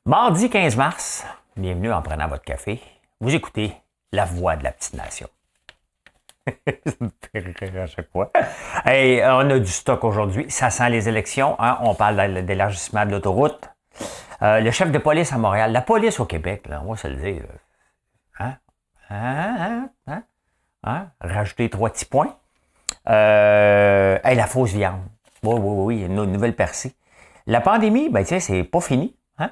Mardi 15 mars, bienvenue en prenant votre café. Vous écoutez La Voix de la Petite Nation. Ça me fait rire à chaque fois. Hey, on a du stock aujourd'hui. Ça sent les élections. Hein? On parle d'élargissement de l'autoroute. Le chef de police à Montréal, la police au Québec, là, on va se le dire. Rajouter 3 petits points. La fausse viande. Oui, une nouvelle percée. La pandémie, ben tiens, c'est pas fini. Hein?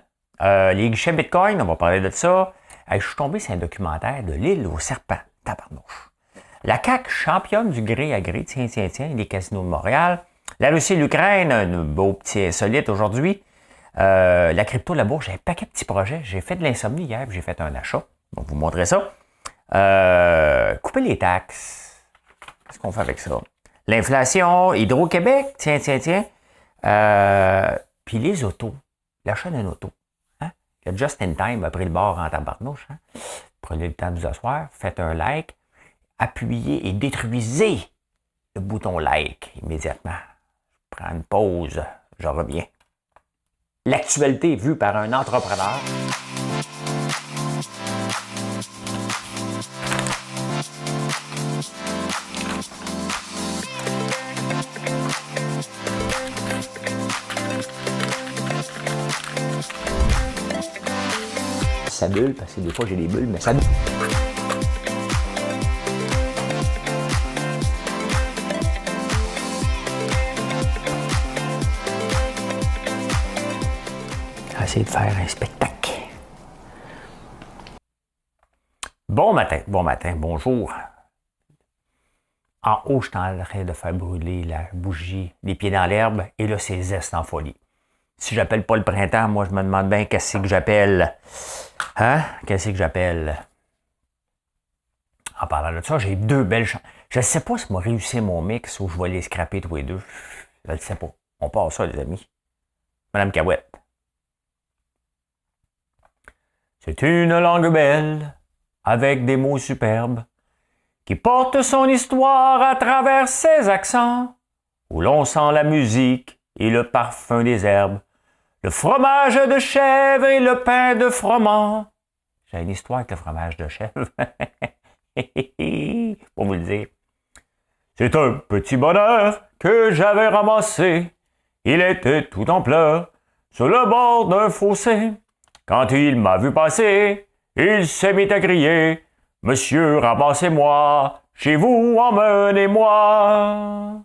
Les guichets Bitcoin, on va parler de ça. Je suis tombé sur un documentaire de l'île aux serpents. Tabarnouche. La CAQ championne du gré à gré. Tiens, les casinos de Montréal. La Russie et l'Ukraine, un beau petit insolite aujourd'hui. La crypto, la bourse, j'ai un paquet de petits projets. J'ai fait de l'insomnie hier, puis j'ai fait un achat. On va vous montrer ça. Couper les taxes. Qu'est-ce qu'on fait avec ça? L'inflation, Hydro-Québec, tiens. Puis les autos. L'achat d'une auto. Hein? Le Just in Time a pris le bord en tabarnouche. Hein? Prenez le temps de vous asseoir, faites un like, appuyez et détruisez le bouton like immédiatement. Je prends une pause, je reviens. L'actualité vue par un entrepreneur. Ça bulle, parce que des fois j'ai des bulles, mais ça bulle. Essayer de faire un spectacle. Bon matin, bonjour. En haut, je suis en train de faire brûler la bougie, les pieds dans l'herbe, et là, c'est zeste en folie. Si j'appelle pas le printemps, moi, je me demande bien qu'est-ce que j'appelle. Hein? Qu'est-ce que j'appelle? En parlant de ça, j'ai deux belles chansons. Je ne sais pas si moi réussi mon mix ou je vais les scraper tous les deux. Je ne sais pas. On part ça, les amis. Madame Cahouette. C'est une langue belle, avec des mots superbes, qui porte son histoire à travers ses accents, où l'on sent la musique et le parfum des herbes, le fromage de chèvre et le pain de froment. J'ai une histoire avec le fromage de chèvre. Pour vous le dire. C'est un petit bonheur que j'avais ramassé. Il était tout en pleurs sur le bord d'un fossé. Quand il m'a vu passer, il s'est mis à crier « Monsieur, ramassez-moi, chez vous, emmenez-moi »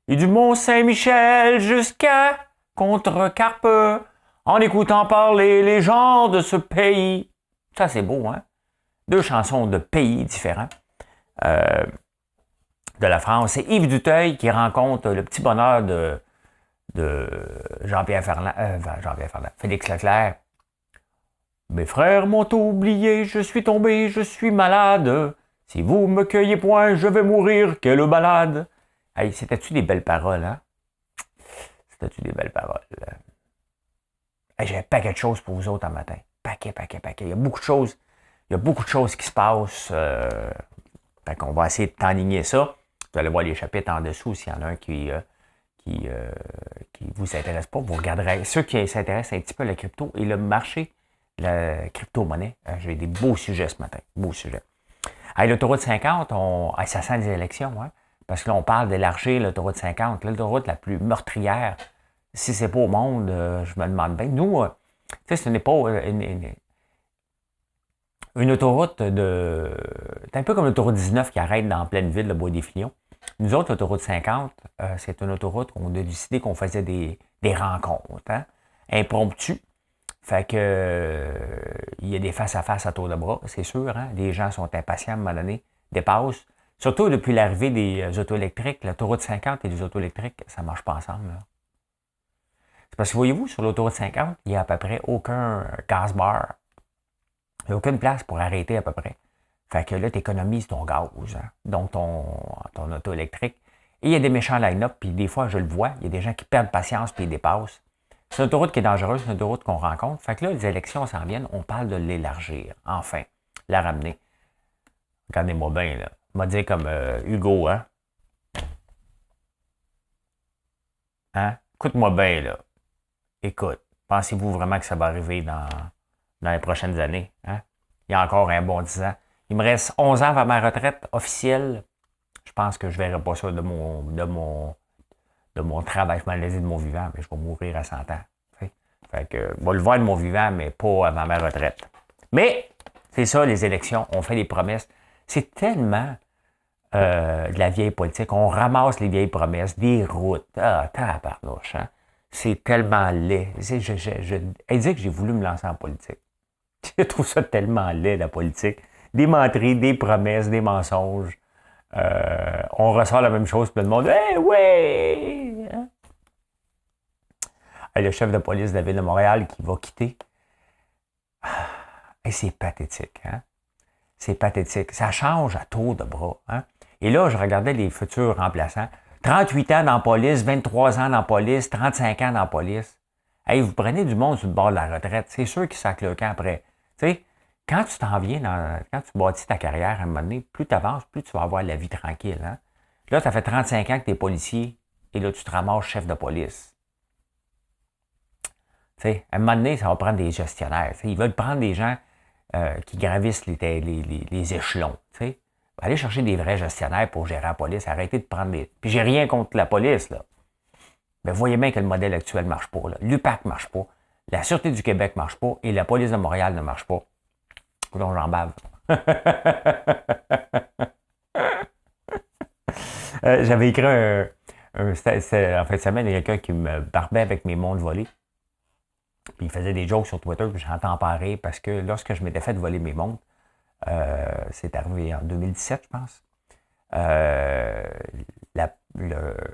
Et du Mont-Saint-Michel jusqu'à Contrecarpe, en écoutant parler les gens de ce pays. Ça, c'est beau, hein? Deux chansons de pays différents de la France. C'est Yves Duteuil qui rencontre le petit bonheur de Jean-Pierre Ferland, Félix Leclerc. Mes frères m'ont oublié, je suis tombé, je suis malade. Si vous me cueillez point, je vais mourir, quelle balade. Hey, c'était-tu des belles paroles, hein? C'était-tu des belles paroles? Hey, j'ai un paquet de choses pour vous autres en matin. Paquet. Il y a beaucoup de choses. Il y a beaucoup de choses qui se passent. Fait qu'on va essayer de t'enligner ça. Vous allez voir les chapitres en dessous s'il y en a un qui vous intéresse pas, vous regarderez. Ceux qui s'intéressent un petit peu à la crypto et le marché, la crypto-monnaie, j'ai des beaux sujets ce matin. Beaux sujets. Hey, l'autoroute 50, ça sent les élections, hein? Parce que là, on parle d'élargir l'autoroute 50, l'autoroute la plus meurtrière. Si c'est pas au monde, je me demande bien. Nous, tu sais, ce n'est pas une autoroute de... C'est un peu comme l'autoroute 19 qui arrête dans pleine ville, le Bois-des-Filions. Nous autres, l'autoroute 50, c'est une autoroute qu'on a décidé qu'on faisait des rencontres, hein, impromptues. Fait que il y a des face-à-face à tour de bras, c'est sûr. Hein, les gens sont impatients à un moment donné, dépassent. Surtout depuis l'arrivée des autos électriques, l'autoroute 50 et les autos électriques, ça ne marche pas ensemble. Là. C'est parce que voyez-vous, sur l'autoroute 50, il n'y a à peu près aucun gas bar. Il n'y a aucune place pour arrêter à peu près. Fait que là, tu économises ton gaz, hein, donc ton auto électrique. Et il y a des méchants line-up, puis des fois, je le vois, il y a des gens qui perdent patience puis ils dépassent. C'est une autoroute qui est dangereuse, c'est une autoroute qu'on rencontre. Fait que là, les élections s'en viennent, on parle de l'élargir, enfin, la ramener. Regardez-moi bien, là. M'a dit comme Hugo, hein? Hein? Écoute-moi bien, là. Écoute, Pensez-vous vraiment que ça va arriver dans les prochaines années? Hein? Il y a encore un bon 10 ans. Il me reste 11 ans avant ma retraite officielle. Je pense que je ne verrai pas ça de mon travail. Je m'en laisse de mon vivant, mais je vais mourir à 100 ans. Fait que, je vais le voir de mon vivant, mais pas avant ma retraite. Mais, c'est ça, les élections. On fait des promesses. C'est tellement de la vieille politique. On ramasse les vieilles promesses, des routes. Ah, tabarnouche, hein? C'est tellement laid. Elle dit que j'ai voulu me lancer en politique. Je trouve ça tellement laid, la politique. Des menteries, des promesses, des mensonges. On ressort la même chose, puis le monde, ouais! Hein? Le chef de police de la ville de Montréal qui va quitter. C'est pathétique, hein? C'est pathétique. Ça change à tour de bras, hein? Et là, je regardais les futurs remplaçants. 38 ans dans la police, 23 ans dans la police, 35 ans dans la police. Hey, vous prenez du monde sur le bord de la retraite. C'est sûr qu'ils sacent le camp après. Tu sais, quand tu t'en viens, quand tu bâtis ta carrière, à un moment donné, plus tu avances, plus tu vas avoir la vie tranquille. Hein? Là, ça fait 35 ans que tu es policier et là, tu te ramasses chef de police. Tu sais, à un moment donné, ça va prendre des gestionnaires. T'sais, ils veulent prendre des gens qui gravissent les échelons. T'sais. Aller chercher des vrais gestionnaires pour gérer la police. Arrêtez de prendre des... Puis j'ai rien contre la police, là. Mais voyez bien que le modèle actuel ne marche pas. L'UPAC ne marche pas. La Sûreté du Québec ne marche pas. Et la police de Montréal ne marche pas. Donc j'en bave. J'avais écrit en fin de semaine, il y a quelqu'un qui me barbait avec mes montres volées. Puis il faisait des jokes sur Twitter, puis j'entends parler parce que lorsque je m'étais fait voler mes montres, c'est arrivé en 2017, je pense.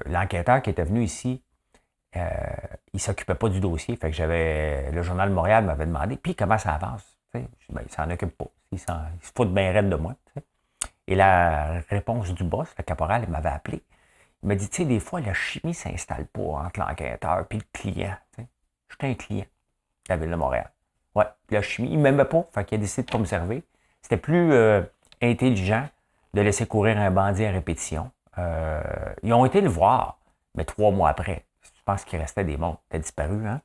L'enquêteur qui était venu ici, il s'occupait pas du dossier. Fait que le Journal de Montréal m'avait demandé, puis comment ça avance? Ben, il s'en occupe pas. Il se fout bien raide de moi. T'sais. Et la réponse du boss, le caporal, il m'avait appelé. Il m'a dit, tu sais, des fois, la chimie ne s'installe pas entre l'enquêteur et le client. J'étais un client de la Ville de Montréal. Ouais, la chimie, il ne m'aimait pas, fait qu'il a décidé de ne pas me servir. C'était plus intelligent de laisser courir un bandit à répétition. Ils ont été le voir, mais 3 mois après. Je pense qu'il restait des montres. T'as disparu, hein?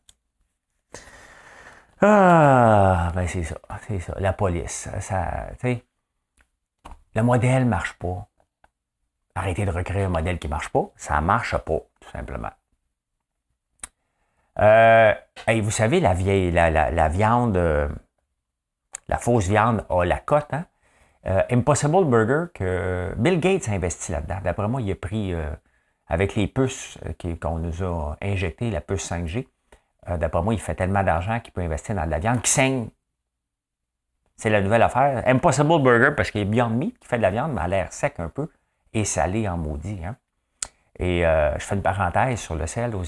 Ah, ben c'est ça. La police. Ça, tu sais, le modèle ne marche pas. Arrêtez de recréer un modèle qui ne marche pas. Ça ne marche pas, tout simplement. Hey, vous savez, la viande, la fausse viande a la cote, hein? Impossible Burger, que Bill Gates a investi là-dedans. D'après moi, il a pris, avec les puces qu'on nous a injectées, la puce 5G, d'après moi, il fait tellement d'argent qu'il peut investir dans de la viande qui saigne. C'est la nouvelle affaire. Impossible Burger, parce qu'il y a Beyond Meat qui fait de la viande, mais à l'air sec un peu et salé en maudit. Hein? Et je fais une parenthèse sur le sel au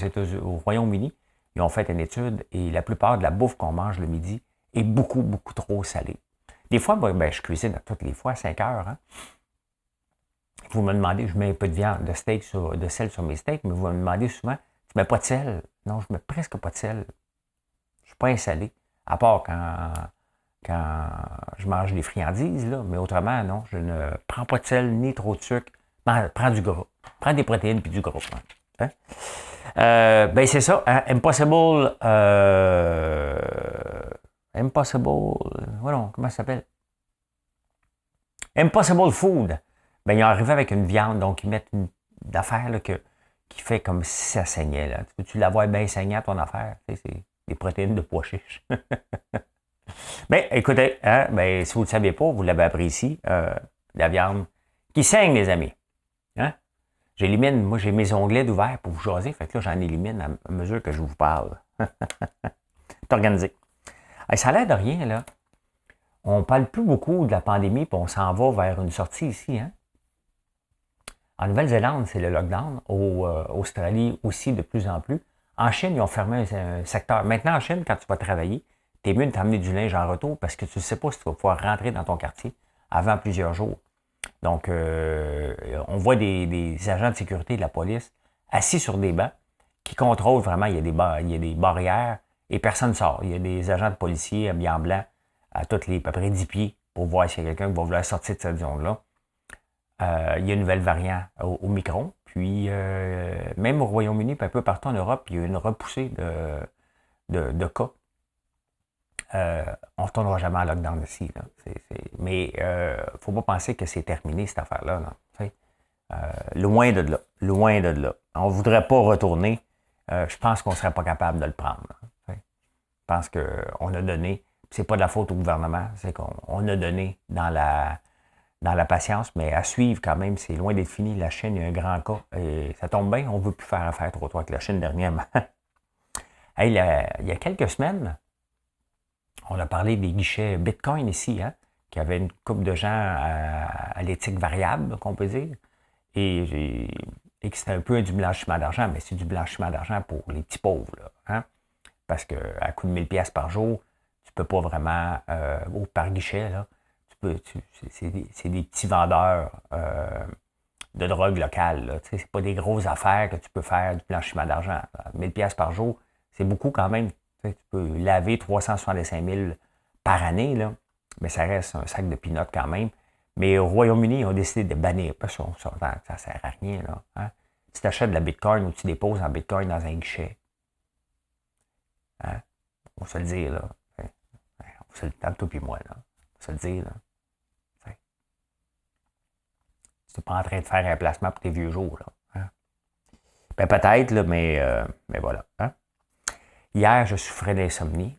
Royaume-Uni. Ils ont fait une étude et la plupart de la bouffe qu'on mange le midi est beaucoup, beaucoup trop salée. Des fois, je cuisine toutes les fois à 5 heures. Hein? Vous me demandez, je mets un peu de viande, de sel sur mes steaks, mais vous me demandez souvent, tu mets pas de sel? Non, je mets presque pas de sel. Je suis pas un salé, à part quand je mange des friandises, là, mais autrement, non, je ne prends pas de sel ni trop de sucre. Prends du gras. Prends des protéines puis du gras. Hein? Ben c'est ça, hein? Voilà, comment ça s'appelle? Impossible Food. Ben, ils ont arrivé avec une viande, donc ils mettent une affaire là, qui fait comme si ça saignait. Là. Tu l'avoir bien saigné à ton affaire. Tu sais, c'est des protéines de pois chiches. Mais écoutez, hein, ben, si vous ne le saviez pas, vous l'avez appris ici, la viande qui saigne, les amis. Hein? J'élimine, moi j'ai mes onglets d'ouvert pour vous jaser, fait que là j'en élimine à mesure que je vous parle. C'est organisé. Hey, ça a l'air de rien, là. On ne parle plus beaucoup de la pandémie, puis on s'en va vers une sortie ici. Hein? En Nouvelle-Zélande, c'est le lockdown. Australie aussi, de plus en plus. En Chine, ils ont fermé un secteur. Maintenant, en Chine, quand tu vas travailler, t'es mieux de t'amener du linge en retour parce que tu ne sais pas si tu vas pouvoir rentrer dans ton quartier avant plusieurs jours. Donc, on voit des agents de sécurité de la police assis sur des bancs qui contrôlent vraiment. Il y a des barrières et personne ne sort. Il y a des agents de policiers habillés en blanc à peu près 10 pieds pour voir s'il y a quelqu'un qui va vouloir sortir de cette zone-là. Il y a une nouvelle variante au Micron. Puis, même au Royaume-Uni, puis un peu partout en Europe, il y a une repoussée de cas, on ne retournera jamais en lockdown ici. Là. Mais il ne faut pas penser que c'est terminé, cette affaire-là. Loin de là. Loin de là. On ne voudrait pas retourner. Je pense qu'on ne serait pas capable de le prendre. Je pense qu'on a donné. C'est pas de la faute au gouvernement, c'est qu'on a donné dans la patience, mais à suivre quand même, c'est loin d'être fini. La Chine, il y a un grand cas. Et ça tombe bien, on ne veut plus faire affaire trop avec la Chine dernièrement. Hey, il y a quelques semaines, on a parlé des guichets Bitcoin ici, hein, qui avait une couple de gens à l'éthique variable, qu'on peut dire, et que c'était un peu du blanchiment d'argent, mais c'est du blanchiment d'argent pour les petits pauvres, là, hein, parce qu'à coût de 1000$ par jour, tu peux pas vraiment, par guichet, là, c'est des petits vendeurs de drogue locale. C'est pas des grosses affaires que tu peux faire du blanchiment d'argent. 1000$ par jour, c'est beaucoup quand même. Tu peux laver 365 000 par année, là, mais ça reste un sac de peanuts quand même. Mais au Royaume-Uni, ils ont décidé de bannir. Ça ne sert à rien. Là, hein? Tu t'achètes de la Bitcoin ou tu déposes en Bitcoin dans un guichet. Hein? On va se le dire, là. On se le dit, toi et moi, là. On va se le dire, là. Tu n'es pas en train de faire un placement pour tes vieux jours, là. Hein? Ben, peut-être, là, mais voilà. Hein? Hier, je souffrais d'insomnie.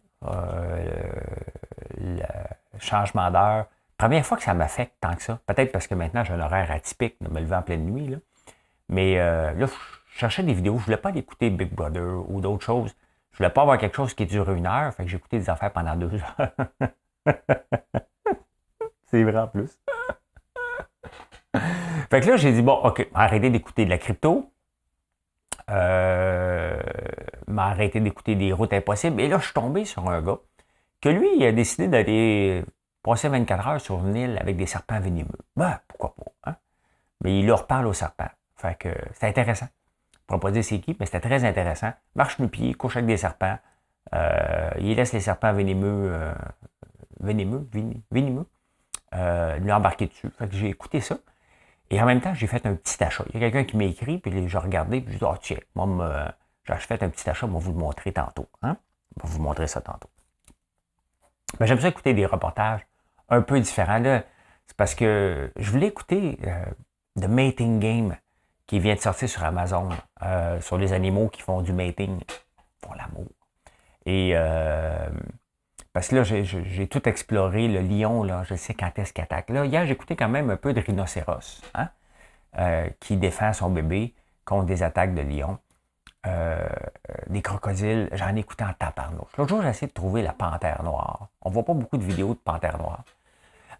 Le changement d'heure. Première fois que ça m'affecte tant que ça. Peut-être parce que maintenant, j'ai un horaire atypique de me lever en pleine nuit. Là. Mais là, je cherchais des vidéos. Je ne voulais pas aller écouter Big Brother ou d'autres choses. Je ne voulais pas avoir quelque chose qui dure 1 heure. Fait que j'ai écouté des affaires pendant 2 heures. C'est vrai en plus. Fait que là, j'ai dit, bon, OK, arrêtez d'écouter de la crypto. Arrêté d'écouter des routes impossibles. Et là, je suis tombé sur un gars que lui, il a décidé d'aller passer 24 heures sur une île avec des serpents venimeux. Ben, pourquoi pas, hein? Mais il leur parle aux serpents. Fait que c'est intéressant. Je ne pourrais pas dire c'est qui, mais c'était très intéressant. Marche nu pied, couche avec des serpents. Il laisse les serpents venimeux, lui embarquer dessus. Fait que j'ai écouté ça. Et en même temps, j'ai fait un petit achat. Il y a quelqu'un qui m'a écrit, puis j'ai regardé, puis j'ai dit, oh tiens, moi, j'ai fait un petit achat, on va vous le montrer tantôt. Hein? On va vous montrer ça tantôt. Ben, j'aime ça écouter des reportages un peu différents. Là, c'est parce que je voulais écouter The Mating Game qui vient de sortir sur Amazon, sur les animaux qui font du mating, qui font l'amour. Et parce que là, j'ai tout exploré, le lion, là, je sais quand est-ce qu'il attaque. Là, hier, j'ai écouté quand même un peu de rhinocéros, hein, qui défend son bébé contre des attaques de lions. Des crocodiles, j'en ai écouté en taparnouche. L'autre jour, j'ai essayé de trouver la panthère noire. On ne voit pas beaucoup de vidéos de panthère noire.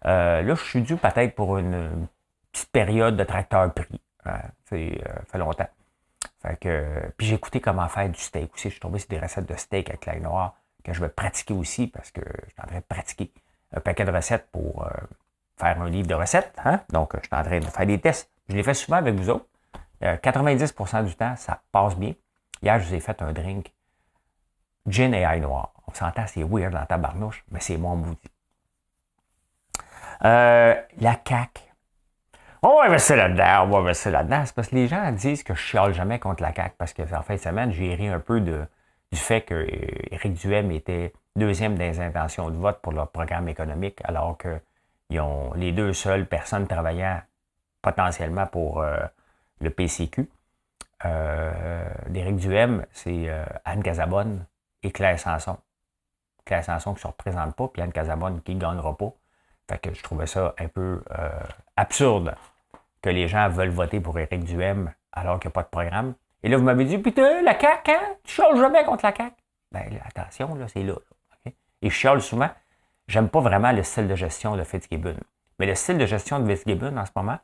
Là, je suis dû peut-être pour une petite période de tracteur pris. Hein, ça fait longtemps. Fait que, puis j'ai écouté comment faire du steak aussi. Je suis tombé sur des recettes de steak avec l'ail noir que je vais pratiquer aussi parce que je suis en train de pratiquer un paquet de recettes pour faire un livre de recettes. Hein? Donc, je suis en train de faire des tests. Je les fais souvent avec vous autres. 90% du temps, ça passe bien. Hier, je vous ai fait un drink gin et ail noir. On s'entend, c'est weird dans ta barnouche, mais c'est moi maudit. La CAQ. On va verser là-dedans, C'est parce que les gens disent que je chiale jamais contre la CAQ parce qu'en fin de semaine, j'ai ri un peu du fait que Éric Duhem était deuxième des intentions de vote pour leur programme économique, alors que les deux seules personnes travaillant potentiellement pour le PCQ. D'Éric Duhem, c'est Anne Casabonne et Claire Sanson. Claire Sanson qui ne se représente pas, puis Anne Casabonne qui ne gagnera pas. Fait que je trouvais ça un peu absurde que les gens veulent voter pour Éric Duhem alors qu'il n'y a pas de programme. Et là, vous m'avez dit, putain, la CAQ, hein? Tu chiales jamais contre la CAQ. Ben, attention, là, c'est là. Okay? Et je chiale souvent. J'aime pas vraiment le style de gestion de Fitzgibbon. Mais le style de gestion de Fitzgibbon, en ce moment,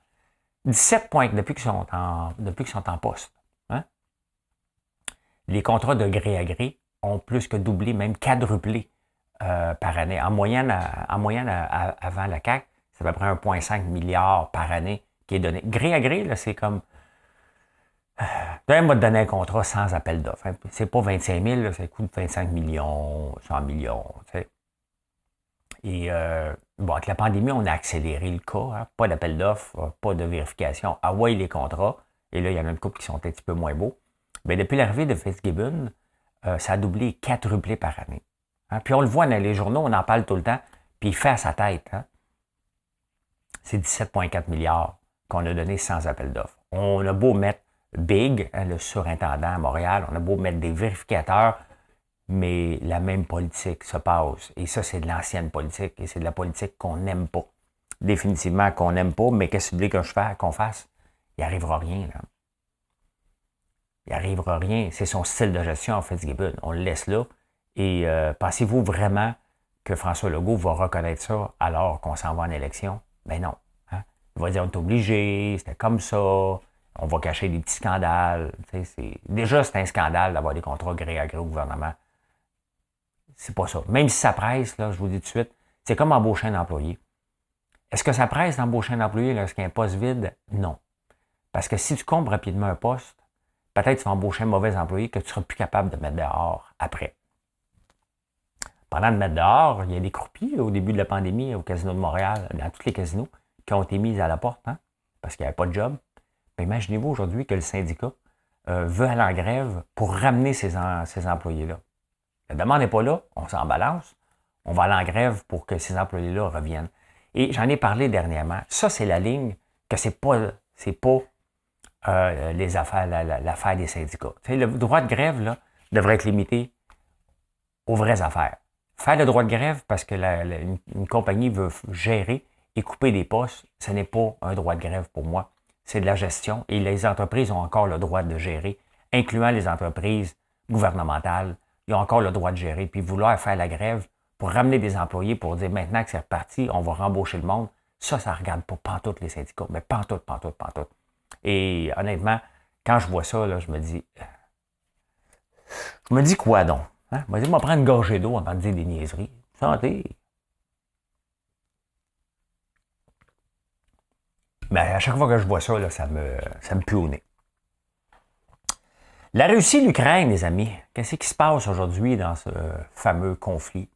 17 points depuis qu'ils sont en poste. Hein? Les contrats de gré à gré ont plus que doublé, même quadruplé par année. En moyenne, avant la CAQ, c'est à peu près 1,5 milliard par année qui est donné. Gré à gré, là, c'est comme... D'un m'a donné un contrat sans appel d'offres. Hein. C'est pas 25 000, là, ça coûte 25 millions, 100 millions. Tu sais. Et bon, avec la pandémie, on a accéléré le cas. Hein. Pas d'appel d'offres, pas de vérification. Ah ouais, les contrats. Et là, il y en a une couple qui sont un petit peu moins beaux. Mais depuis l'arrivée de Fitzgibbon, ça a doublé, quadruplé par année. Hein? Puis on le voit dans les journaux, on en parle tout le temps, puis il fait à sa tête. Hein? C'est 17,4 milliards qu'on a donné sans appel d'offres. On a beau mettre Big, hein, le surintendant à Montréal, on a beau mettre des vérificateurs, mais la même politique se passe. Et ça, c'est de l'ancienne politique, et c'est de la politique qu'on n'aime pas. Définitivement qu'on n'aime pas, mais qu'est-ce que vous voulez qu'on fasse? Il n'arrivera rien, là. Il n'arrivera rien. C'est son style de gestion, en fait, Fitzgibbon. On le laisse là. Et pensez-vous vraiment que François Legault va reconnaître ça alors qu'on s'en va en élection? Ben non. Hein? Il va dire, on est obligé, c'était comme ça, on va cacher des petits scandales. Déjà, c'est un scandale d'avoir des contrats gré à gré au gouvernement. C'est pas ça. Même si ça presse, là, je vous dis tout de suite, c'est comme embaucher un employé. Est-ce que ça presse d'embaucher un employé lorsqu'il y a un poste vide? Non. Parce que si tu combles rapidement un poste, peut-être tu vas embaucher un mauvais employé que tu ne seras plus capable de mettre dehors après. Pendant de mettre dehors, il y a des croupiers au début de la pandémie au Casino de Montréal, dans tous les casinos, qui ont été mis à la porte, hein, parce qu'il n'y avait pas de job. Ben, imaginez-vous aujourd'hui que le syndicat veut aller en grève pour ramener ces employés-là. La demande n'est pas là, on s'en balance. On va aller en grève pour que ces employés-là reviennent. Et j'en ai parlé dernièrement. Ça, c'est la ligne que c'est pas les affaires, l'affaire des syndicats. T'sais, le droit de grève là, devrait être limité aux vraies affaires. Faire le droit de grève parce que une compagnie veut gérer et couper des postes, ce n'est pas un droit de grève pour moi. C'est de la gestion et les entreprises ont encore le droit de gérer, incluant les entreprises gouvernementales. Ils ont encore le droit de gérer. Puis vouloir faire la grève pour ramener des employés pour dire maintenant que c'est reparti, on va rembaucher le monde, ça ne regarde pas pantoute les syndicats. Mais pantoute. Et honnêtement, quand je vois ça, là, je me dis quoi donc? Hein? Je me dis, prendre une gorgée d'eau avant de dire des niaiseries. Santé! Mais à chaque fois que je vois ça, là, ça me pue au nez. La Russie et l'Ukraine, les amis, qu'est-ce qui se passe aujourd'hui dans ce fameux conflit?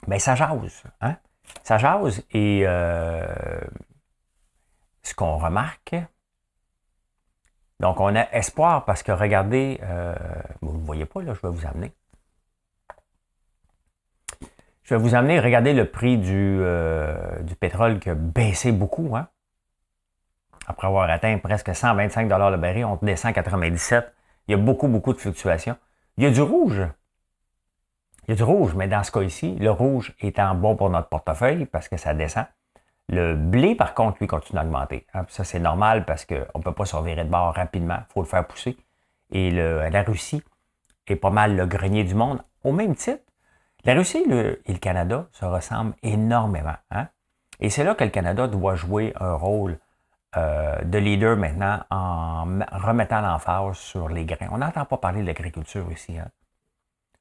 Bien, ça jase. Hein? Ça jase et ce qu'on remarque, donc on a espoir parce que regardez, vous ne voyez pas, là, je vais vous amener. Je vais vous amener, regardez le prix du pétrole qui a baissé beaucoup, hein? Après avoir atteint presque 125 $ le baril, on descend à 97. Il y a beaucoup de fluctuations. Il y a du rouge. Mais dans ce cas ici, le rouge étant bon pour notre portefeuille parce que ça descend. Le blé, par contre, lui, continue d'augmenter. Hein? Ça, c'est normal parce qu'on ne peut pas se revirer de bord rapidement. Il faut le faire pousser. Et la Russie est pas mal le grenier du monde. Au même titre, la Russie et le Canada se ressemblent énormément. Hein? Et c'est là que le Canada doit jouer un rôle de leader maintenant en remettant l'emphase sur les grains. On n'entend pas parler de l'agriculture ici. Hein?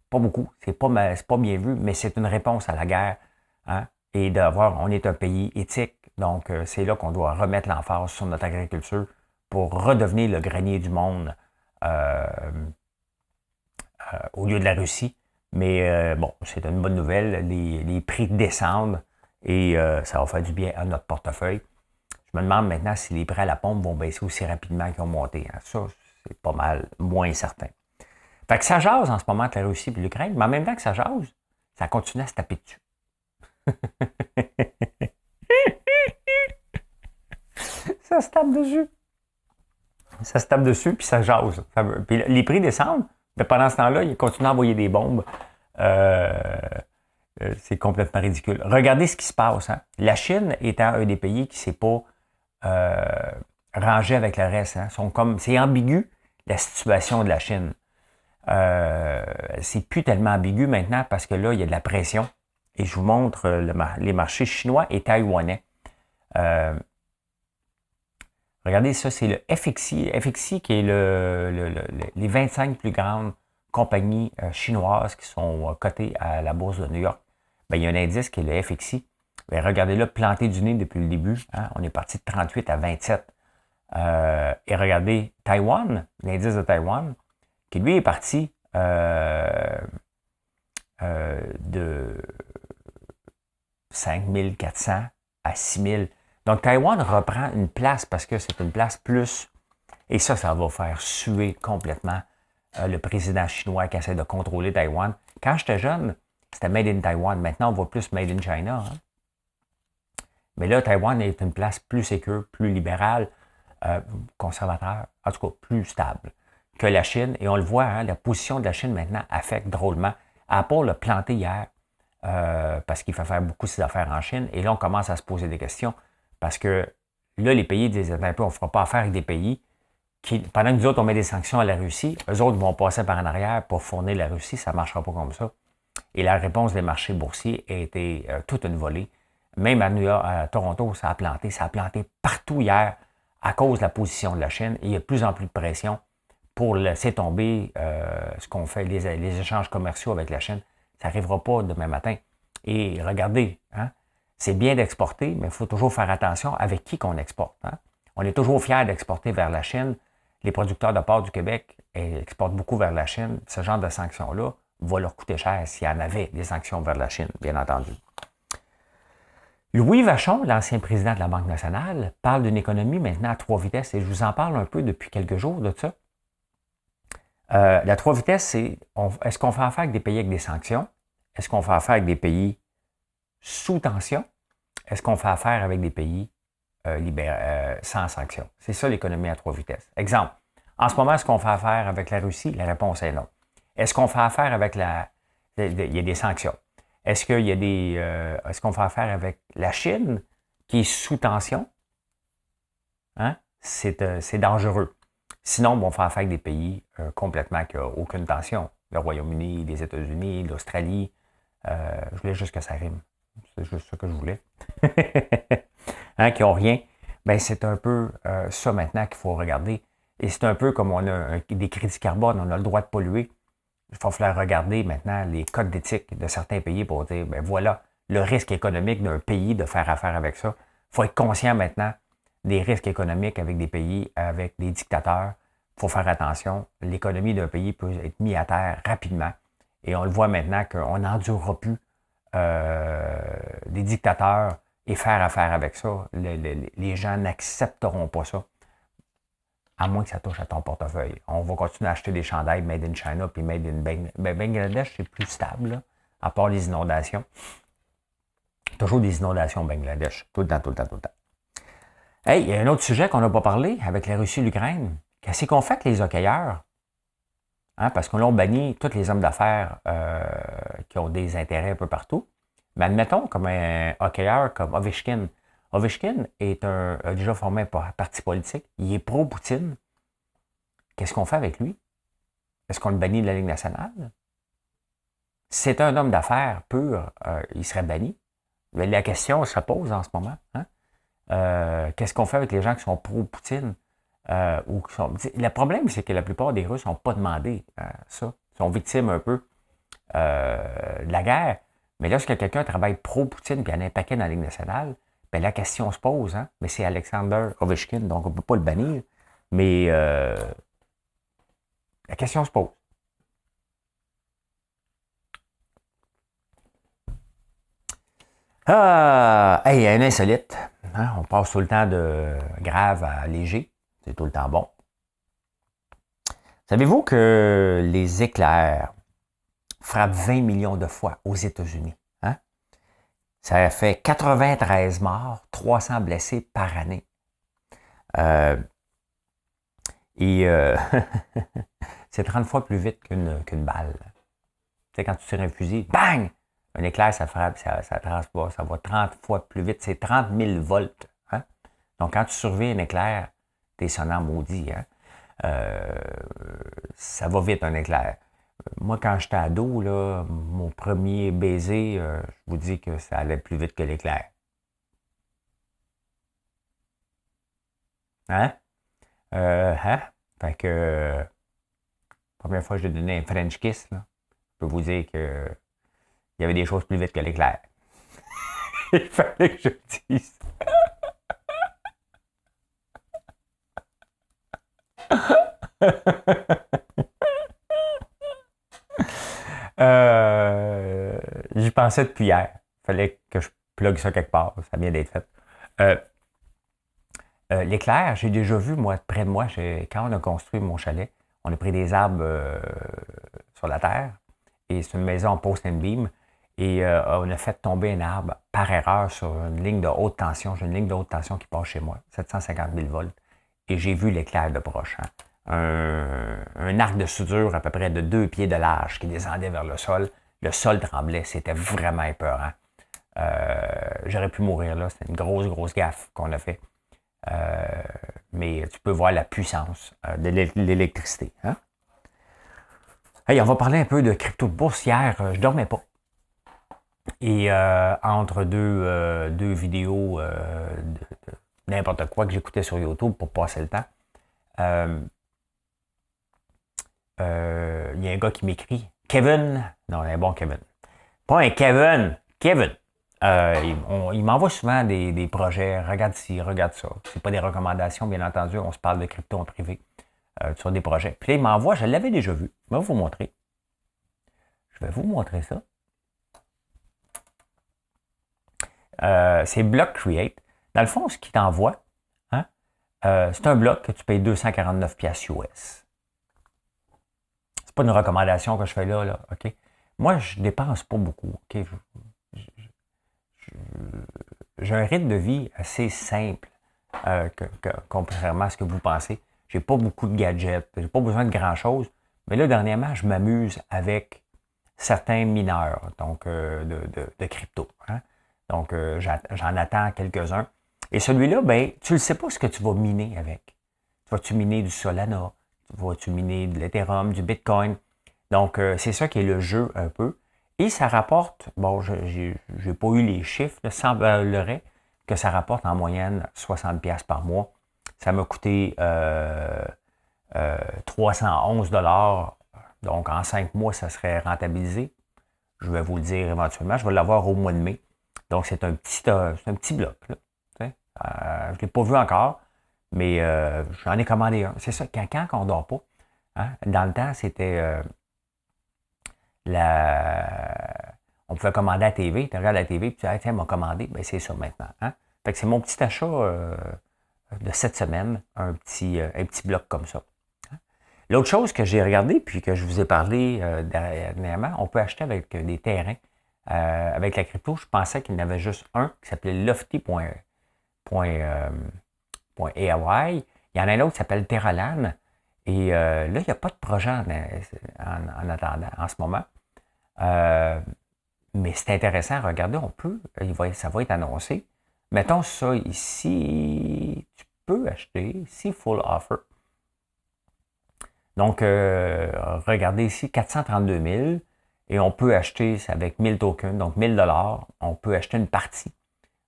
Pas beaucoup. C'est pas bien vu, mais c'est une réponse à la guerre. Hein? Et on est un pays éthique. Donc, c'est là qu'on doit remettre l'emphase sur notre agriculture pour redevenir le grenier du monde au lieu de la Russie. Mais bon, c'est une bonne nouvelle. Les prix descendent et ça va faire du bien à notre portefeuille. Je me demande maintenant si les prix à la pompe vont baisser aussi rapidement qu'ils ont monté. Hein. Ça, c'est pas mal moins certain. Fait que ça jase en ce moment entre la Russie et l'Ukraine, mais en même temps que ça jase, ça continue à se taper dessus. Ça se tape dessus. Ça se tape dessus, puis ça jase. Puis les prix descendent, mais pendant ce temps-là, ils continuent à envoyer des bombes. C'est complètement ridicule. Regardez ce qui se passe. Hein. La Chine étant un des pays qui ne s'est pas rangé avec le reste. Hein. C'est ambigu, la situation de la Chine. C'est plus tellement ambigu maintenant parce que là, il y a de la pression. Et je vous montre les marchés chinois et taïwanais. Regardez ça, c'est le FXI. FXI qui est les 25 plus grandes compagnies chinoises qui sont cotées à la bourse de New York. Bien, il y a un indice qui est le FXI. Bien, regardez-le, planté du nez depuis le début. Hein, on est parti de 38 à 27. Et regardez Taïwan, l'indice de Taïwan, qui lui est parti de 5400 à 6000. Donc, Taïwan reprend une place parce que c'est une place plus. Et ça va faire suer complètement le président chinois qui essaie de contrôler Taïwan. Quand j'étais jeune, c'était Made in Taiwan. Maintenant, on voit plus Made in China. Hein? Mais là, Taïwan est une place plus sécure, plus libérale, conservateur, en tout cas plus stable que la Chine. Et on le voit, hein, la position de la Chine maintenant affecte drôlement. Apple l'a planté hier parce qu'il fait faire beaucoup de ses affaires en Chine. Et là, on commence à se poser des questions parce que là, les pays disent un peu, on ne fera pas affaire avec des pays qui, pendant que nous autres, on met des sanctions à la Russie, eux autres vont passer par en arrière pour fournir la Russie. Ça ne marchera pas comme ça. Et la réponse des marchés boursiers a été toute une volée. Même à New York, à Toronto, ça a planté partout hier à cause de la position de la Chine. Et il y a de plus en plus de pression pour laisser tomber ce qu'on fait, les échanges commerciaux avec la Chine. Ça n'arrivera pas demain matin. Et regardez, hein, c'est bien d'exporter, mais il faut toujours faire attention avec qui qu'on exporte. Hein. On est toujours fiers d'exporter vers la Chine. Les producteurs de porc du Québec exportent beaucoup vers la Chine. Ce genre de sanctions-là va leur coûter cher s'il y en avait des sanctions vers la Chine, bien entendu. Louis Vachon, l'ancien président de la Banque nationale, parle d'une économie maintenant à 3 vitesses et je vous en parle un peu depuis quelques jours de ça. La 3 vitesses, c'est est-ce qu'on fait affaire avec des pays avec des sanctions? Est-ce qu'on fait affaire avec des pays sous tension? Est-ce qu'on fait affaire avec des pays sans sanctions? C'est ça l'économie à 3 vitesses. Exemple, en ce moment, est-ce qu'on fait affaire avec la Russie? La réponse est non. Est-ce qu'on fait affaire avec il y a des sanctions. Est-ce qu'il y a est-ce qu'on fait affaire avec la Chine qui est sous tension? Hein? C'est dangereux. Sinon, on fait affaire avec des pays complètement qui n'ont aucune tension. Le Royaume-Uni, les États-Unis, l'Australie. Je voulais juste que ça rime. C'est juste ça que je voulais. Hein, qui n'ont rien. Ben, c'est un peu ça maintenant qu'il faut regarder. Et c'est un peu comme on a des crédits carbone, on a le droit de polluer. Il va falloir regarder maintenant les codes d'éthique de certains pays pour dire, ben voilà, le risque économique d'un pays de faire affaire avec ça. Il faut être conscient maintenant des risques économiques avec des pays, avec des dictateurs. Il faut faire attention. L'économie d'un pays peut être mise à terre rapidement. Et on le voit maintenant qu'on n'endurera plus des dictateurs et faire affaire avec ça. Les gens n'accepteront pas ça. À moins que ça touche à ton portefeuille. On va continuer à acheter des chandails Made in China puis Made in Bangladesh, c'est plus stable, là, à part les inondations. Toujours des inondations au Bangladesh. Tout le temps, tout le temps, tout le temps. Hey, il y a un autre sujet qu'on n'a pas parlé avec la Russie et l'Ukraine. Qu'est-ce qu'on fait avec les hockeyeurs? Hein, parce que là, on bannit tous les hommes d'affaires qui ont des intérêts un peu partout. Mais admettons, comme un hockeyeur comme Ovechkin. Ovechkin a déjà formé un parti politique. Il est pro-Poutine. Qu'est-ce qu'on fait avec lui? Est-ce qu'on le bannit de la Ligue nationale? Si c'était un homme d'affaires pur, il serait banni. Mais la question se pose en ce moment. Hein? Qu'est-ce qu'on fait avec les gens qui sont pro-Poutine? Le problème, c'est que la plupart des Russes n'ont pas demandé ça. Ils sont victimes un peu de la guerre. Mais lorsque quelqu'un travaille pro-Poutine et il y en a un paquet dans la Ligue nationale, ben, la question se pose, hein? Mais c'est Alexander Ovechkin, donc on ne peut pas le bannir. Mais la question se pose. Hey, un insolite. Hein? On passe tout le temps de grave à léger. C'est tout le temps bon. Savez-vous que les éclairs frappent 20 millions de fois aux États-Unis? Hein? Ça fait 93 morts, 300 blessés par année. C'est 30 fois plus vite qu'une balle. Tu sais, quand tu tires un fusil, bang! Un éclair, ça frappe, ça transporte, ça va 30 fois plus vite. C'est 30 000 volts. Hein? Donc, quand tu surveilles un éclair, t'es sonnant maudit. Hein? Ça va vite, un éclair. Moi, quand j'étais ado, là, mon premier baiser, je vous dis que ça allait plus vite que l'éclair. Hein? Hein? Fait que, la première fois que j'ai donné un French kiss, là, je peux vous dire que il y avait des choses plus vite que l'éclair. Il fallait que je le dise. J'y pensais depuis hier. Il fallait que je plug ça quelque part. Ça vient d'être fait. L'éclair, j'ai déjà vu, moi, près de moi, quand on a construit mon chalet, On a pris des arbres sur la terre. Et c'est une maison en post and beam. Et on a fait tomber un arbre par erreur sur une ligne de haute tension. J'ai une ligne de haute tension qui passe chez moi, 750 000 volts. Et j'ai vu l'éclair de broche. Hein. Un arc de soudure à peu près de 2 pieds de large qui descendait vers le sol. Le sol tremblait. C'était vraiment épeurant. J'aurais pu mourir là. C'était une grosse gaffe qu'on a fait. Mais tu peux voir la puissance de l'électricité. Hein? Hey, on va parler un peu de crypto de bourse. Hier, je dormais pas. Et entre deux vidéos de n'importe quoi que j'écoutais sur YouTube pour passer le temps, il y a un gars qui m'écrit « Kevin », non, un bon Kevin. Pas un Kevin, Kevin. Il m'envoie souvent des projets, regarde ci, regarde ça. C'est pas des recommandations, bien entendu, on se parle de crypto en privé sur des projets. Puis là, il m'envoie, je l'avais déjà vu, je vais vous montrer. Je vais vous montrer ça. C'est Block Create. Dans le fond, ce qu'il t'envoie, hein, c'est un bloc que tu payes 249 $ US. C'est pas une recommandation que je fais là, OK? Moi, je dépense pas beaucoup, OK? J'ai un rythme de vie assez simple, contrairement à ce que vous pensez. J'ai pas beaucoup de gadgets, j'ai pas besoin de grand-chose. Mais là, dernièrement, je m'amuse avec certains mineurs, donc de crypto. Hein? Donc, j'en attends quelques-uns. Et celui-là, ben, tu ne sais pas ce que tu vas miner avec. Vas-tu miner du Solana? Vas-tu miner de l'Ethereum, du Bitcoin? Donc, c'est ça qui est le jeu un peu. Et ça rapporte, bon, je n'ai pas eu les chiffres, il semblerait que ça rapporte en moyenne 60 $ par mois. Ça m'a coûté 311 $. Donc, en 5 mois, ça serait rentabilisé. Je vais vous le dire éventuellement. Je vais l'avoir au mois de mai. Donc, c'est un petit bloc. Là, je ne l'ai pas vu encore, mais j'en ai commandé un. C'est ça, quand on ne dort pas. Hein, dans le temps, c'était on pouvait commander à la TV. Tu regardes la TV et tu dis, tiens, m'a commandé. Ben, c'est ça maintenant. Hein? Fait que c'est mon petit achat de cette semaine, un petit bloc comme ça. Hein? L'autre chose que j'ai regardé, puis que je vous ai parlé dernièrement, on peut acheter avec des terrains. Avec la crypto, je pensais qu'il y en avait juste un qui s'appelait Lofty.ai. Il y en a un autre qui s'appelle Terralan. Et là, il n'y a pas de projet en attendant en ce moment. Mais c'est intéressant à regarder. Ça va être annoncé. Mettons ça ici. Tu peux acheter ici, full offer. Donc, regardez ici, 432 000. Et on peut acheter avec 1000 tokens, donc 1000 $. On peut acheter une partie,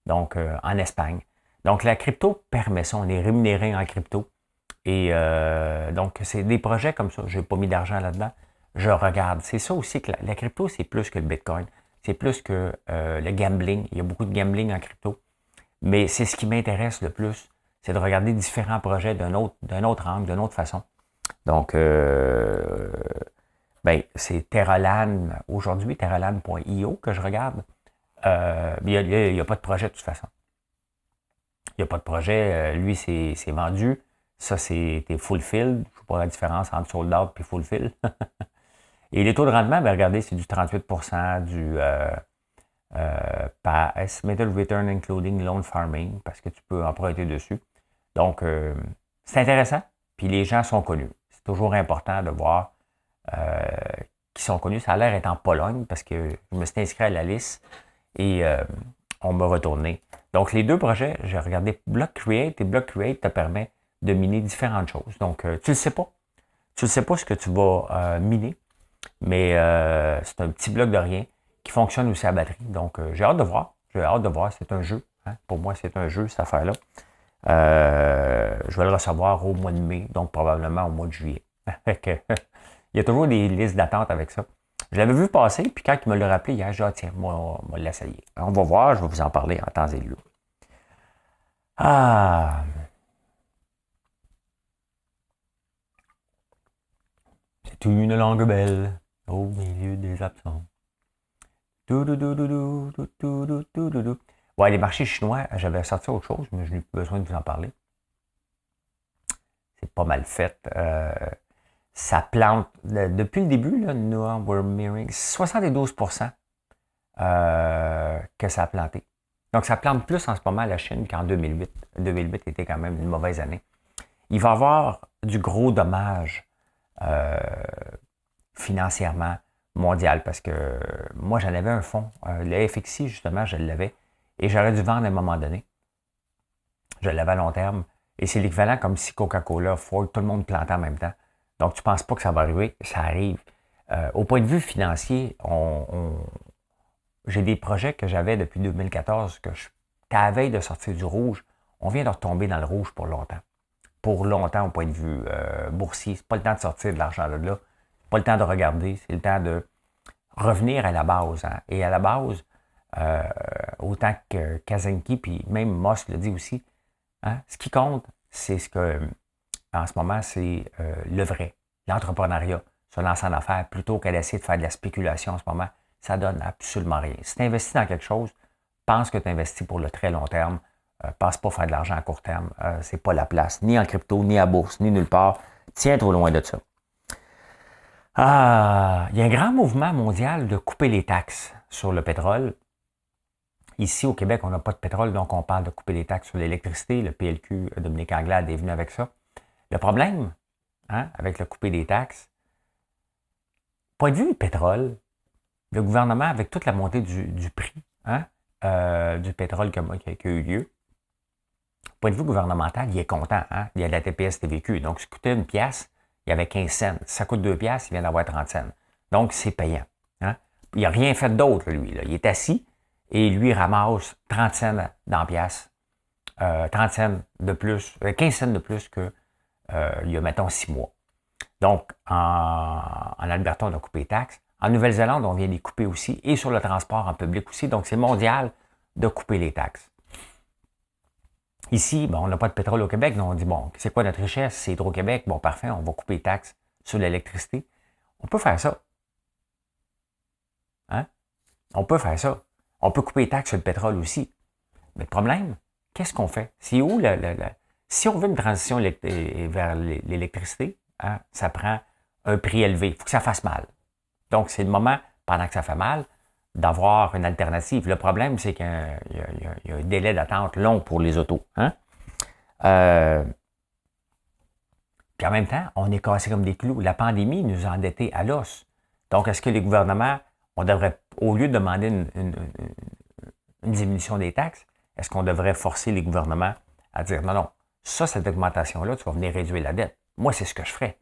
donc en Espagne. Donc, la crypto permet ça. On est rémunéré en crypto. Et donc, c'est des projets comme ça. Je n'ai pas mis d'argent là-dedans. Je regarde. C'est ça aussi que la crypto, c'est plus que le Bitcoin. C'est plus que le gambling. Il y a beaucoup de gambling en crypto. Mais c'est ce qui m'intéresse le plus. C'est de regarder différents projets d'un autre angle, d'une autre façon. Donc, c'est Terralan, aujourd'hui, Terralan.io que je regarde. Il n'y a pas de projet de toute façon. Il n'y a pas de projet. Lui, c'est vendu. Ça, c'était fulfilled. Je ne sais pas la différence entre sold out et fulfilled. Et les taux de rendement, ben, regardez, c'est du 38 % du par estimated return including loan farming, parce que tu peux emprunter dessus. Donc, c'est intéressant. Puis les gens sont connus. C'est toujours important de voir qui sont connus. Ça a l'air d'être en Pologne, parce que je me suis inscrit à la liste et on m'a retourné. Donc, les deux projets, j'ai regardé Block Create, et Block Create te permet de miner différentes choses. Donc, tu ne le sais pas. Tu ne sais pas ce que tu vas miner, mais c'est un petit bloc de rien qui fonctionne aussi à batterie. Donc, j'ai hâte de voir. C'est un jeu. Hein? Pour moi, c'est un jeu, cette affaire-là. Je vais le recevoir au mois de mai, donc probablement au mois de juillet. Il y a toujours des listes d'attente avec ça. Je l'avais vu passer, puis quand il me l'a rappelé hier, j'ai dit, tiens, moi, on va l'essayer. On va voir, je vais vous en parler en temps et lieu. Ah! C'est une langue belle au milieu des absents. Ouais, les marchés chinois, j'avais sorti autre chose, mais je n'ai plus besoin de vous en parler. C'est pas mal fait. ça plante, depuis le début, là, Noah, we're mirroring, 72% que ça a planté. Donc, ça plante plus en ce moment la Chine qu'en 2008. 2008 était quand même une mauvaise année. Il va y avoir du gros dommage financièrement mondial parce que moi, j'en avais un fonds. Le FXI, justement, je l'avais et j'aurais dû vendre à un moment donné. Je l'avais à long terme. Et c'est l'équivalent comme si Coca-Cola, Ford, tout le monde plantait en même temps. Donc, tu ne penses pas que ça va arriver, ça arrive. Au point de vue financier, j'ai des projets que j'avais depuis 2014, que j'étais à la veille de sortir du rouge. On vient de retomber dans le rouge pour longtemps. Pour longtemps, au point de vue boursier. C'est pas le temps de sortir de l'argent de là. C'est pas le temps de regarder. C'est le temps de revenir à la base. Hein. Et à la base, autant que Kazenki, puis même Moss le dit aussi, hein, ce qui compte, c'est ce que, en ce moment, c'est le vrai, l'entrepreneuriat, se lancer en affaires, plutôt qu'à d'essayer de faire de la spéculation en ce moment. Ça donne absolument rien. Si tu investis dans quelque chose, pense que tu investis pour le très long terme. Pense pas faire de l'argent à court terme. C'est pas la place, ni en crypto, ni à bourse, ni nulle part. Tiens trop loin de ça. Il y a un grand mouvement mondial de couper les taxes sur le pétrole. Ici, au Québec, on n'a pas de pétrole, donc on parle de couper les taxes sur l'électricité. Le PLQ, Dominique Anglade, est venu avec ça. Le problème, hein, avec le couper des taxes, point de vue du pétrole, le gouvernement, avec toute la montée du prix hein, du pétrole qui a eu lieu, point de vue gouvernemental, il est content. Hein? Il y a de la TPS TVQ. Donc, ça coûtait une pièce, il y avait 15 cents. Ça coûte 2 piastres, il vient d'avoir 30 cents. Donc, c'est payant. Hein? Il n'a rien fait d'autre, lui. Là. Il est assis et lui ramasse 30 cents dans la pièce. 30 cents de plus, 15 cents de plus qu'il y a, mettons, 6 mois. Donc, en Alberta, on a coupé les taxes. En Nouvelle-Zélande, on vient les couper aussi. Et sur le transport en public aussi. Donc, c'est mondial de couper les taxes. Ici, on n'a pas de pétrole au Québec, donc on dit, bon, c'est quoi notre richesse? C'est Hydro-Québec. Bon, parfait, on va couper les taxes sur l'électricité. On peut faire ça. Hein? On peut faire ça. On peut couper les taxes sur le pétrole aussi. Mais le problème, qu'est-ce qu'on fait? C'est où si on veut une transition vers l'électricité, hein, ça prend un prix élevé. Il faut que ça fasse mal. Donc, c'est le moment, pendant que ça fait mal, d'avoir une alternative. Le problème, c'est qu'il y a un délai d'attente long pour les autos. Hein? Puis en même temps, on est cassé comme des clous. La pandémie nous a endettés à l'os. Donc, est-ce que les gouvernements, on devrait, au lieu de demander une diminution des taxes, est-ce qu'on devrait forcer les gouvernements à dire non, non, ça, cette augmentation-là, tu vas venir réduire la dette. Moi, c'est ce que je ferais.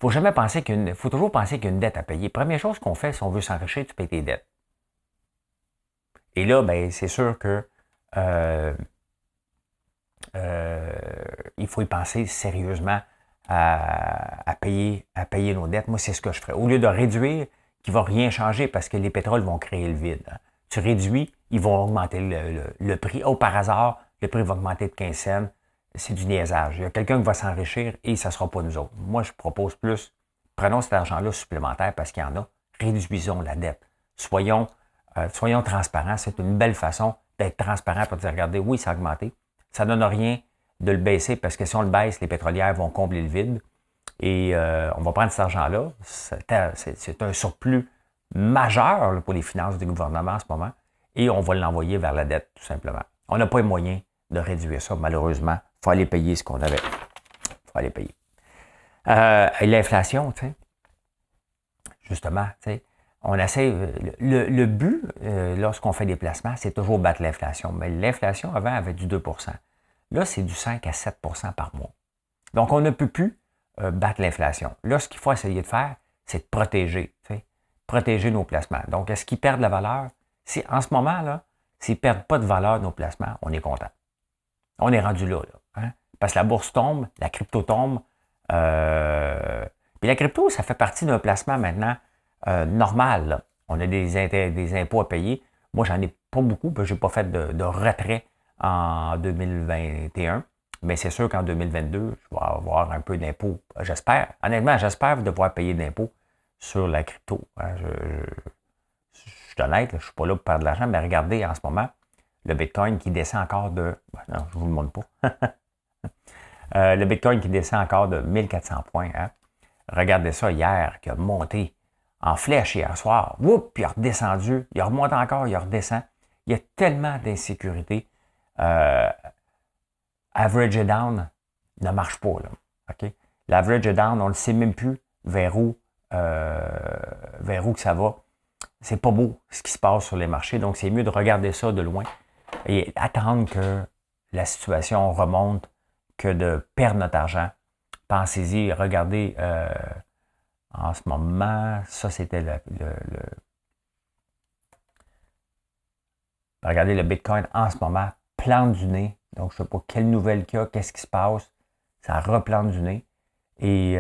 Faut toujours penser qu'il y a une dette à payer. Première chose qu'on fait, si on veut s'enrichir, tu payes tes dettes. Et là, ben, c'est sûr que il faut y penser sérieusement à payer nos dettes. Moi, c'est ce que je ferais. Au lieu de réduire, qui ne va rien changer parce que les pétroles vont créer le vide. Hein. Tu réduis, ils vont augmenter le prix. Oh, par hasard, le prix va augmenter de 15 cents. C'est du niaisage. Il y a quelqu'un qui va s'enrichir et ça ne sera pas nous autres. Moi, je propose plus, prenons cet argent-là supplémentaire parce qu'il y en a, réduisons la dette. Soyons transparents. C'est une belle façon d'être transparent pour dire, regardez, oui, ça a augmenté. Ça ne donne rien de le baisser parce que si on le baisse, les pétrolières vont combler le vide. Et on va prendre cet argent-là. C'est un surplus majeur là, pour les finances du gouvernement en ce moment. Et on va l'envoyer vers la dette, tout simplement. On n'a pas les moyens de réduire ça, malheureusement. Il faut aller payer ce qu'on avait. Il faut aller payer. Et l'inflation, tu sais, justement, tu sais, on essaie. Le but, lorsqu'on fait des placements, c'est toujours battre l'inflation. Mais l'inflation, avant, avait du 2 %. Là, c'est du 5 à 7 % par mois. Donc, on ne peut plus battre l'inflation. Là, ce qu'il faut essayer de faire, c'est de protéger, tu sais, protéger nos placements. Donc, est-ce qu'ils perdent la valeur? En ce moment, là, s'ils ne perdent pas de valeur nos placements, on est content. On est rendu là. Hein? Parce que la bourse tombe, la crypto tombe. Puis la crypto, ça fait partie d'un placement maintenant normal. Là. On a des impôts à payer. Moi, j'en ai pas beaucoup, parce que je n'ai pas fait de retrait en 2021. Mais c'est sûr qu'en 2022, je vais avoir un peu d'impôts. J'espère. Honnêtement, j'espère devoir payer d'impôts sur la crypto. Hein? Je suis honnête, là, je ne suis pas là pour perdre de l'argent, mais regardez en ce moment, le Bitcoin qui descend encore de... non, je ne vous le montre pas. Le Bitcoin qui descend encore de 1400 points. Hein? Regardez ça hier, qui a monté en flèche hier soir. Oups, puis il a redescendu. Il remonte encore, il redescend. Il y a tellement d'insécurité. Average et down ne marche pas. Là. Okay? L'average et down, on ne sait même plus vers où que ça va. C'est pas beau ce qui se passe sur les marchés. Donc, c'est mieux de regarder ça de loin et attendre que la situation remonte que de perdre notre argent. Pensez-y, regardez en ce moment, ça c'était regardez le Bitcoin en ce moment, plante du nez. Donc, je ne sais pas quelle nouvelle qu'il y a, qu'est-ce qui se passe. Ça replante du nez. Et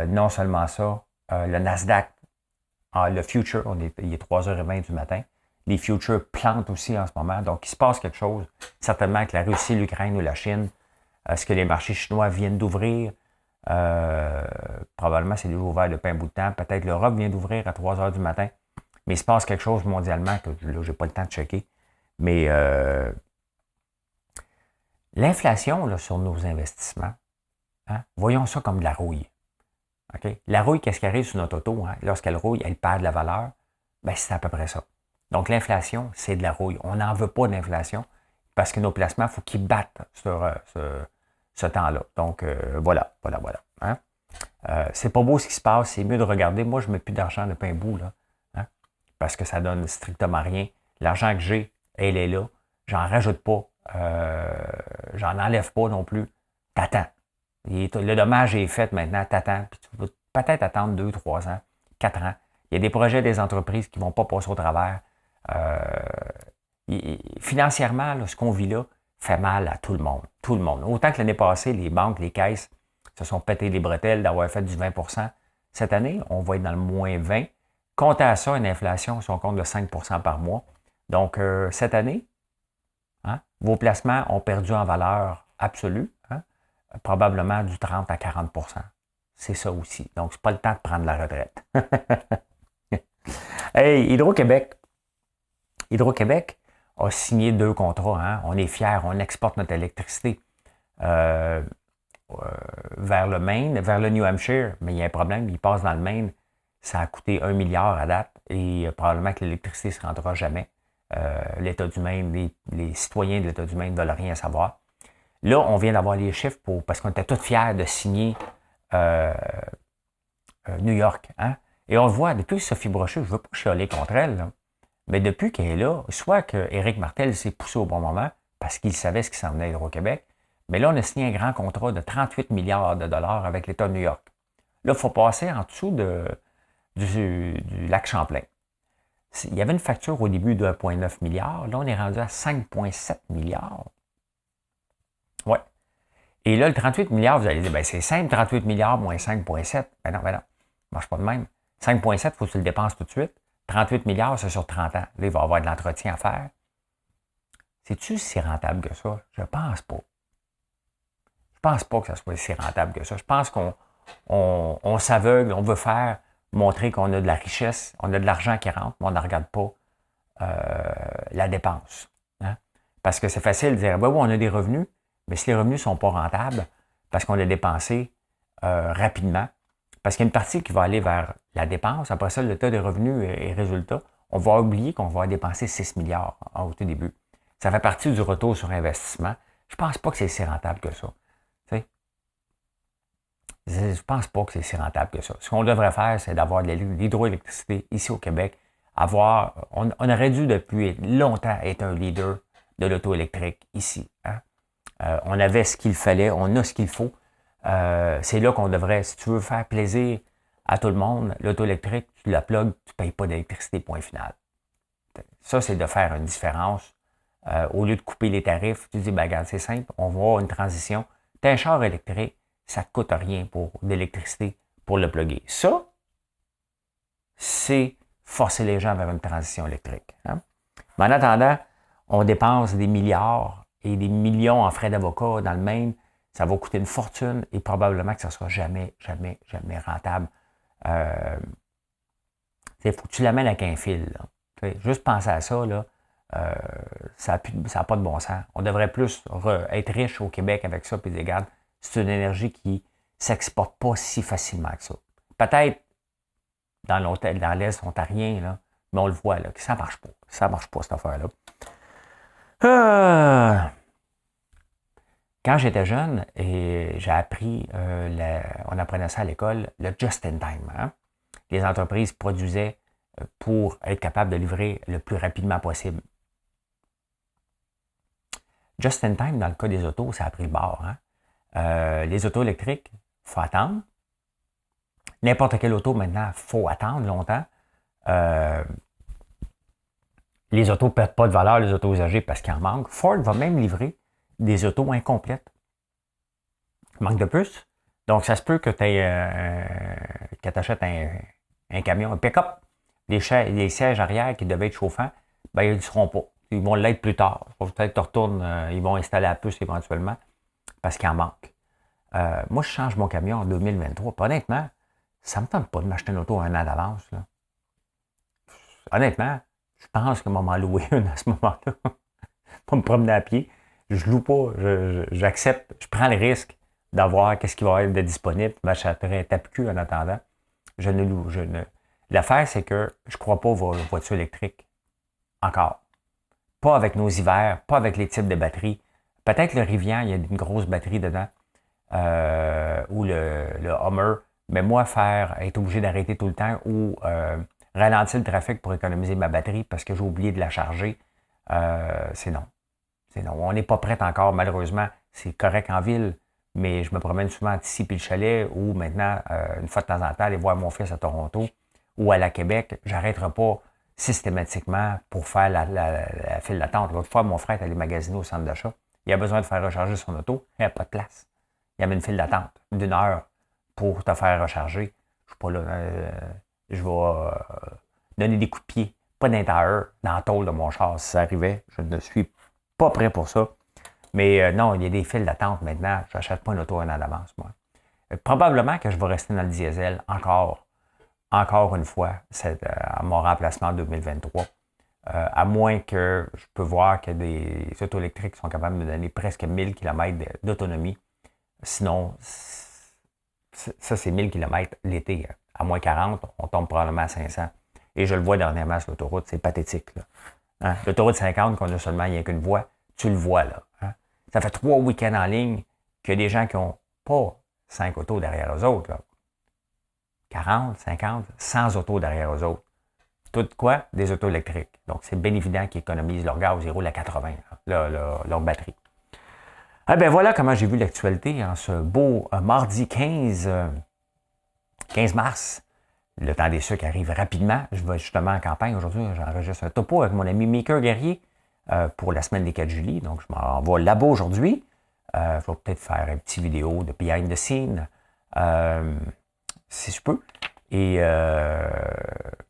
non seulement ça, le Nasdaq, le future, il est 3h20 du matin. Les futures plantent aussi en ce moment. Donc, il se passe quelque chose. Certainement que la Russie, l'Ukraine ou la Chine, est-ce que les marchés chinois viennent d'ouvrir? Probablement, c'est déjà ouvert depuis un bout de temps. Peut-être l'Europe vient d'ouvrir à 3h du matin. Mais il se passe quelque chose mondialement que là, je n'ai pas le temps de checker. Mais l'inflation là, sur nos investissements, hein, voyons ça comme de la rouille. Okay? La rouille, qu'est-ce qui arrive sur notre auto? Hein? Lorsqu'elle rouille, elle perd de la valeur. Ben, c'est à peu près ça. Donc, l'inflation, c'est de la rouille. On n'en veut pas d'inflation parce que nos placements, il faut qu'ils battent sur ce temps-là. Donc, voilà. Hein? C'est pas beau ce qui se passe. C'est mieux de regarder. Moi, je ne mets plus d'argent de pain bout, là, hein? Parce que ça donne strictement rien. L'argent que j'ai, elle est là. J'en rajoute pas. J'en enlève pas non plus. T'attends. Le dommage est fait maintenant. T'attends. Puis tu vas peut-être attendre 2, 3 ans, 4 ans. Il y a des projets des entreprises qui ne vont pas passer au travers. Financièrement, là, ce qu'on vit là fait mal à tout le monde. Tout le monde. Autant que l'année passée, les banques, les caisses se sont pété les bretelles d'avoir fait du 20%. Cette année, on va être dans le moins 20. Comptez à ça une inflation, si on compte de 5% par mois. Donc, cette année, hein, vos placements ont perdu en valeur absolue, hein, probablement du 30 à 40%. C'est ça aussi. Donc, c'est pas le temps de prendre la retraite. Hey, Hydro-Québec a signé 2 contrats. Hein. On est fiers, on exporte notre électricité vers le Maine, vers le New Hampshire, mais il y a un problème, il passe dans le Maine. Ça a coûté 1 milliard à date et probablement que l'électricité ne se rendra jamais. L'État du Maine, les citoyens de l'État du Maine ne veulent rien savoir. Là, on vient d'avoir les chiffres parce qu'on était tous fiers de signer New York. Hein? Et on le voit, depuis que Sophie Brochu, je ne veux pas chialer contre elle, là, mais depuis qu'elle est là, soit qu'Éric Martel s'est poussé au bon moment parce qu'il savait ce qui s'en venait à Hydro-Québec, mais là, on a signé un grand contrat de 38 milliards de dollars avec l'État de New York. Là, il faut passer en dessous du lac Champlain. Il y avait une facture au début de 1,9 milliard. Là, on est rendu à 5,7 milliards. Ouais. Et là, le 38 milliards, vous allez dire, ben c'est simple, 38 milliards moins 5,7. Ben non. Ça marche pas de même. 5,7, il faut que tu le dépenses tout de suite. 38 milliards, c'est sur 30 ans. Là, il va y avoir de l'entretien à faire. C'est-tu si rentable que ça? Je pense pas. Je pense pas que ça soit si rentable que ça. Je pense qu'on s'aveugle, on veut montrer qu'on a de la richesse, on a de l'argent qui rentre, mais on ne regarde pas la dépense. Hein? Parce que c'est facile de dire, oui, on a des revenus, mais si les revenus ne sont pas rentables, parce qu'on a dépensé rapidement, parce qu'il y a une partie qui va aller vers la dépense, après ça, le tas des revenus et résultats, on va oublier qu'on va dépenser 6 milliards au tout début. Ça fait partie du retour sur investissement. Je ne pense pas que c'est si rentable que ça. Je ne pense pas que c'est si rentable que ça. Ce qu'on devrait faire, c'est d'avoir de l'hydroélectricité ici au Québec. On aurait dû depuis longtemps être un leader de l'auto électrique ici. Hein? On avait ce qu'il fallait, on a ce qu'il faut. C'est là qu'on devrait, si tu veux faire plaisir à tout le monde, l'auto électrique, tu la plugues, tu ne payes pas d'électricité, point final. Ça, c'est de faire une différence. Au lieu de couper les tarifs, tu dis, ben, regarde, c'est simple, on va avoir une transition. Tu as un char électrique, ça ne coûte rien pour d'électricité pour le plugger. Ça, c'est forcer les gens vers une transition électrique. Hein? Mais en attendant, on dépense des milliards et des millions en frais d'avocat dans le Maine. Ça va coûter une fortune et probablement que ça ne sera jamais rentable. Il faut que tu l'amènes avec un fil. Là. Juste penser à ça, là, ça n'a pas de bon sens. On devrait plus être riche au Québec avec ça, puis regarde, c'est une énergie qui ne s'exporte pas si facilement que ça. Peut-être dans l'Est ontarien, là, mais on le voit, là, que ça ne marche pas. Ça ne marche pas, cette affaire-là. Quand j'étais jeune, et j'ai appris, on apprenait ça à l'école, le just-in-time. Hein? Les entreprises produisaient pour être capables de livrer le plus rapidement possible. Just-in-time, dans le cas des autos, ça a pris le bord. Hein? Les autos électriques, il faut attendre. N'importe quelle auto, maintenant, il faut attendre longtemps. Les autos ne perdent pas de valeur, les autos usagées, parce qu'il en manque. Ford va même livrer des autos incomplètes. Il manque de puces. Donc, ça se peut que tu achètes un camion, un pick-up. Les sièges arrière qui devaient être chauffants, ben, ils ne le seront pas. Ils vont l'être plus tard. Peut-être que tu retournes, ils vont installer la puce éventuellement parce qu'il en manque. Moi, je change mon camion en 2023. Puis, honnêtement, ça ne me tente pas de m'acheter une auto un an d'avance. Là. Honnêtement, je pense que m'en louer une à ce moment-là. Pas me promener à pied. Je loue pas. J'accepte. Je prends le risque d'avoir qu'est-ce qui va être disponible. Je m'achèterai un tape-cul en attendant. Je ne loue. L'affaire, c'est que je ne crois pas aux voitures électriques. Encore. Pas avec nos hivers, pas avec les types de batteries. Peut-être le Rivian, il y a une grosse batterie dedans. Ou le Hummer. Mais moi, être obligé d'arrêter tout le temps ou ralentir le trafic pour économiser ma batterie parce que j'ai oublié de la charger, c'est non. C'est non. On n'est pas prêt encore, malheureusement. C'est correct en ville, mais je me promène souvent ici puis le chalet ou maintenant, une fois de temps en temps, aller voir mon fils à Toronto ou à la Québec. Je n'arrêterai pas systématiquement pour faire la file d'attente. L'autre fois, mon frère est allé magasiner au centre d'achat. Il a besoin de faire recharger son auto. Il n'y a pas de place. Il y avait une file d'attente d'1 heure pour te faire recharger. Je ne suis pas là. Je vais donner des coups de pied, pas d'intérieur, dans la tôle de mon char. Si ça arrivait, je ne suis pas prêt pour ça. Mais non, il y a des files d'attente maintenant. Je n'achète pas une auto un an d'avance, moi. Probablement que je vais rester dans le diesel encore une fois, à mon remplacement en 2023. À moins que je peux voir que des autos électriques sont capables de me donner presque 1000 km d'autonomie. Sinon, ça, c'est 1000 km l'été. À moins 40, on tombe probablement à 500. Et je le vois dernièrement sur l'autoroute, c'est pathétique. Là. Hein? L'autoroute 50, qu'on a seulement, il n'y a qu'une voie, tu le vois là. Hein? Ça fait 3 week-ends en ligne qu'il y a des gens qui n'ont pas 5 autos derrière eux autres. Là. 40, 50, 100 autos derrière eux autres. Toutes quoi? Des autos électriques. Donc, c'est bien évident qu'ils économisent leur gaz, ils roulent à 80, leur batterie. Ah ben voilà comment j'ai vu l'actualité en ce beau mardi 15 mars. Le temps des sucres arrive rapidement. Je vais justement en campagne aujourd'hui. J'enregistre un topo avec mon ami Maker Guerrier pour la semaine des 4 juillet. Donc, je m'en vais là-bas aujourd'hui. Je vais peut-être faire une petite vidéo de behind the scene, si je peux. Et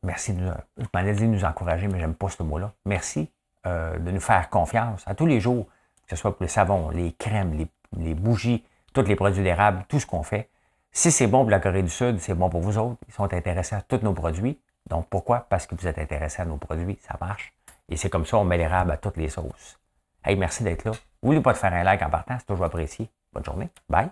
merci je m'en ai dit de nous encourager, mais j'aime pas ce mot-là. Merci de nous faire confiance à tous les jours, que ce soit pour les savons, les crèmes, les bougies, tous les produits d'érable, tout ce qu'on fait. Si c'est bon pour la Corée du Sud, c'est bon pour vous autres. Ils sont intéressés à tous nos produits. Donc, pourquoi? Parce que vous êtes intéressés à nos produits. Ça marche. Et c'est comme ça, on met l'érable à toutes les sauces. Hey, merci d'être là. N'oubliez pas de faire un like en partant, c'est toujours apprécié. Bonne journée. Bye.